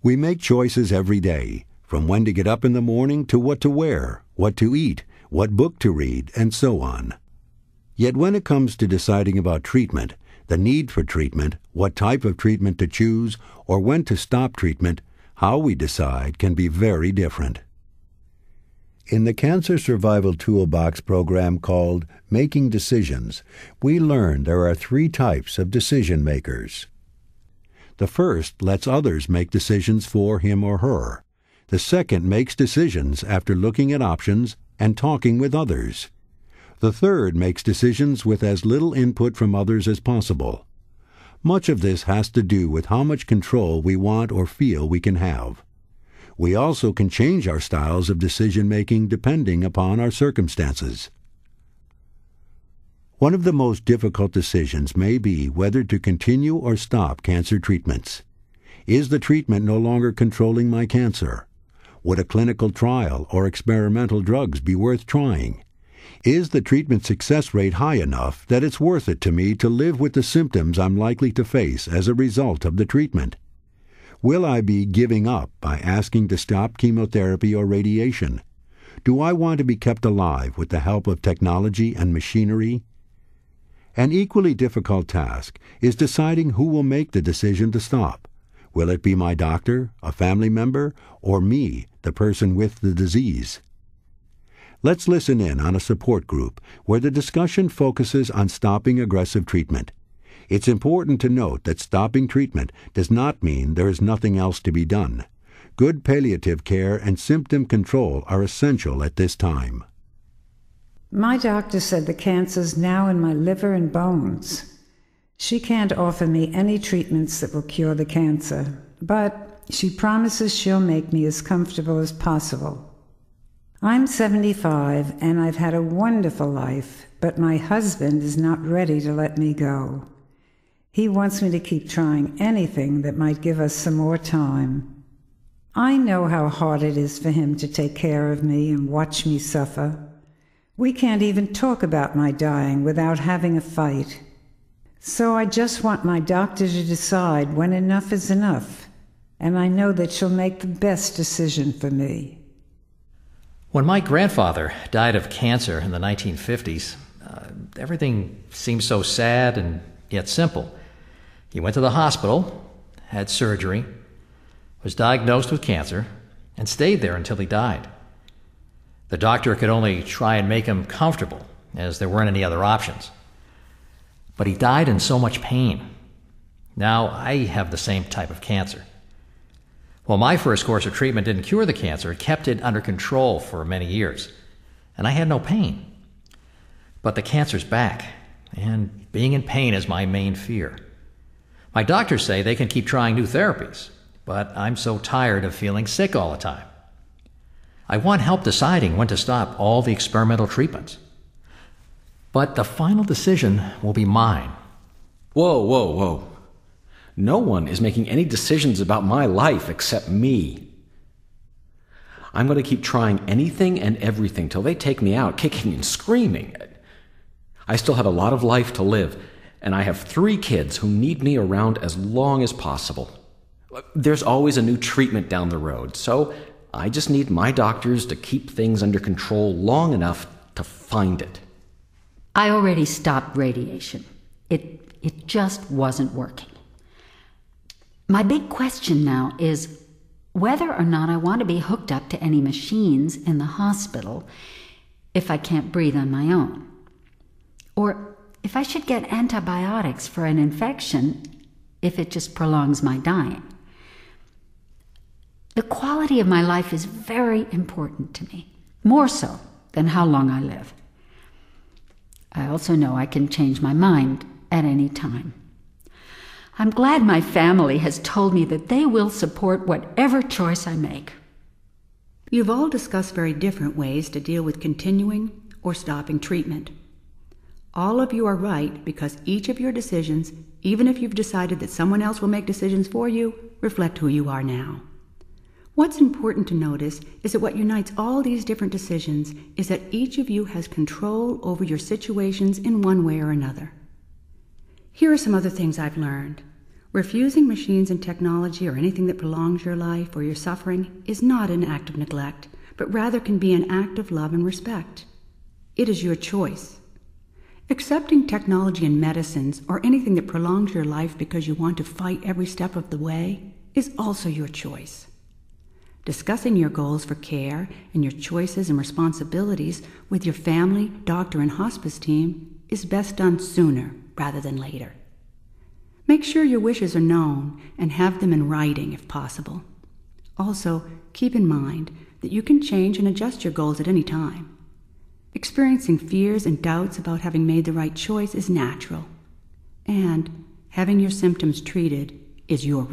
We make choices every day, from when to get up in the morning to what to wear, what to eat, what book to read, and so on. Yet when it comes to deciding about treatment, the need for treatment, what type of treatment to choose, or when to stop treatment, how we decide can be very different. In the Cancer Survival Toolbox program called Making Decisions, we learn there are 3 types of decision makers. The first lets others make decisions for him or her. The second makes decisions after looking at options and talking with others. The third makes decisions with as little input from others as possible. Much of this has to do with how much control we want or feel we can have. We also can change our styles of decision-making depending upon our circumstances. One of the most difficult decisions may be whether to continue or stop cancer treatments. Is the treatment no longer controlling my cancer? Would a clinical trial or experimental drugs be worth trying? Is the treatment success rate high enough that it's worth it to me to live with the symptoms I'm likely to face as a result of the treatment? Will I be giving up by asking to stop chemotherapy or radiation? Do I want to be kept alive with the help of technology and machinery? An equally difficult task is deciding who will make the decision to stop. Will it be my doctor, a family member, or me, the person with the disease? Let's listen in on a support group where the discussion focuses on stopping aggressive treatment. It's important to note that stopping treatment does not mean there is nothing else to be done. Good palliative care and symptom control are essential at this time. My doctor said the cancer's now in my liver and bones. She can't offer me any treatments that will cure the cancer, but she promises she'll make me as comfortable as possible. I'm 75 and I've had a wonderful life, but my husband is not ready to let me go. He wants me to keep trying anything that might give us some more time. I know how hard it is for him to take care of me and watch me suffer. We can't even talk about my dying without having a fight. So I just want my doctor to decide when enough is enough, and I know that she'll make the best decision for me. When my grandfather died of cancer in the 1950s, everything seemed so sad and yet simple. He went to the hospital, had surgery, was diagnosed with cancer, and stayed there until he died. The doctor could only try and make him comfortable, as there weren't any other options. But he died in so much pain. Now I have the same type of cancer. Well, my first course of treatment didn't cure the cancer. It kept it under control for many years, and I had no pain. But the cancer's back, and being in pain is my main fear. My doctors say they can keep trying new therapies, but I'm so tired of feeling sick all the time. I want help deciding when to stop all the experimental treatments. But the final decision will be mine. Whoa. No one is making any decisions about my life except me. I'm going to keep trying anything and everything till they take me out, kicking and screaming. I still have a lot of life to live, and I have 3 kids who need me around as long as possible. There's always a new treatment down the road, so I just need my doctors to keep things under control long enough to find it. I already stopped radiation. It just wasn't working. My big question now is whether or not I want to be hooked up to any machines in the hospital if I can't breathe on my own. Or if I should get antibiotics for an infection if it just prolongs my dying. The quality of my life is very important to me, more so than how long I live. I also know I can change my mind at any time. I'm glad my family has told me that they will support whatever choice I make. You've all discussed very different ways to deal with continuing or stopping treatment. All of you are right because each of your decisions, even if you've decided that someone else will make decisions for you, reflect who you are now. What's important to notice is that what unites all these different decisions is that each of you has control over your situations in one way or another. Here are some other things I've learned. Refusing machines and technology or anything that prolongs your life or your suffering is not an act of neglect, but rather can be an act of love and respect. It is your choice. Accepting technology and medicines or anything that prolongs your life because you want to fight every step of the way is also your choice. Discussing your goals for care and your choices and responsibilities with your family, doctor, and hospice team is best done sooner rather than later. Make sure your wishes are known and have them in writing if possible. Also, keep in mind that you can change and adjust your goals at any time. Experiencing fears and doubts about having made the right choice is natural, and having your symptoms treated is your right.